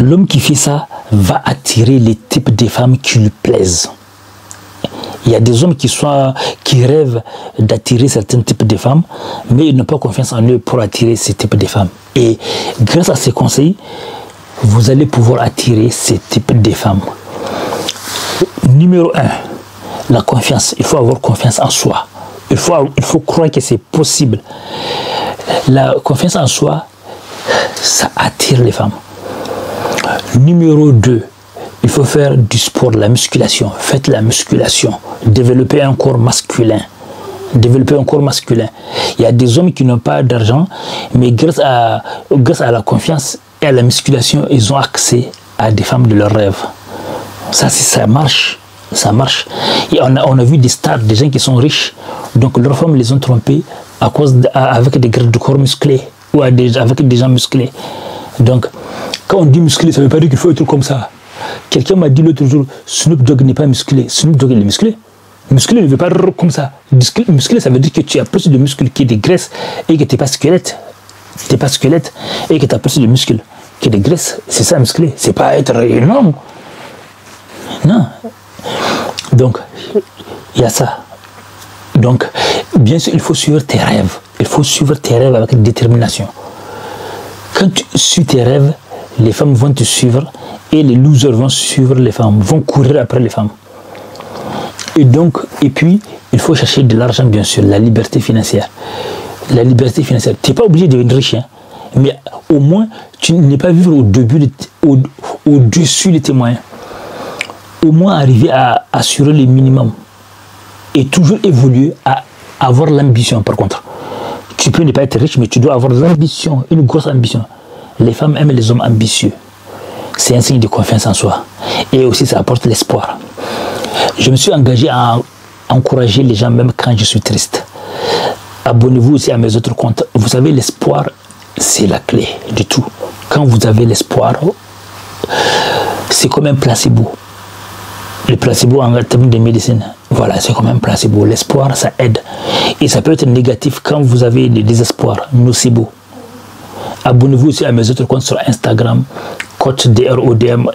L'homme qui fait ça va attirer les types de femmes qui lui plaisent. Il y a des hommes qui rêvent d'attirer certains types de femmes, mais ils n'ont pas confiance en eux pour attirer ces types de femmes. Et grâce à ces conseils, vous allez pouvoir attirer ces types de femmes. Numéro 1, la confiance. Il faut avoir confiance en soi. Il faut croire que c'est possible. La confiance en soi, ça attire les femmes. Numéro 2, il faut faire du sport, de la musculation. Faites la musculation. Développez un corps masculin. Développer un corps masculin. Il y a des hommes qui n'ont pas d'argent, mais grâce à la confiance et à la musculation, ils ont accès à des femmes de leurs rêves. Ça marche. Ça marche. Et on a vu des stars, des gens qui sont riches, donc leurs femmes les ont trompés avec des graisses de corps musclés ou avec des gens musclés. Donc, quand on dit musclé, ça ne veut pas dire qu'il faut être comme ça. Quelqu'un m'a dit l'autre jour, Snoop Dogg n'est pas musclé. Snoop Dogg, il est musclé. Musclé ne veut pas être comme ça. Musclé, ça veut dire que tu as plus de muscles que de graisse et que tu n'es pas squelette. Tu n'es pas squelette et que tu as plus de muscles que de graisse. C'est ça, musclé. C'est pas être énorme. Non. Donc, il y a ça. Donc, bien sûr, il faut suivre tes rêves. Il faut suivre tes rêves avec détermination. Quand tu suis tes rêves, les femmes vont te suivre et les losers vont suivre les femmes, vont courir après les femmes. Et puis, il faut chercher de l'argent, bien sûr, la liberté financière. La liberté financière. Tu n'es pas obligé de devenir riche, hein, mais au moins, tu n'es pas vivre au-dessus de tes moyens. Au moins arriver à assurer les minimums et toujours évoluer à avoir l'ambition. Par contre, tu peux ne pas être riche, mais tu dois avoir l'ambition, une grosse ambition. Les femmes aiment les hommes ambitieux. C'est un signe de confiance en soi. Et aussi, ça apporte l'espoir. Je me suis engagé à encourager les gens même quand je suis triste. Abonnez-vous aussi à mes autres comptes. Vous savez, l'espoir, c'est la clé de tout. Quand vous avez l'espoir, c'est comme un placebo. Le placebo en termes de médecine, voilà, c'est comme un placebo. L'espoir, ça aide. Et ça peut être négatif quand vous avez des désespoirs, nocebo. Abonnez-vous aussi à mes autres comptes sur Instagram, coach DRODM.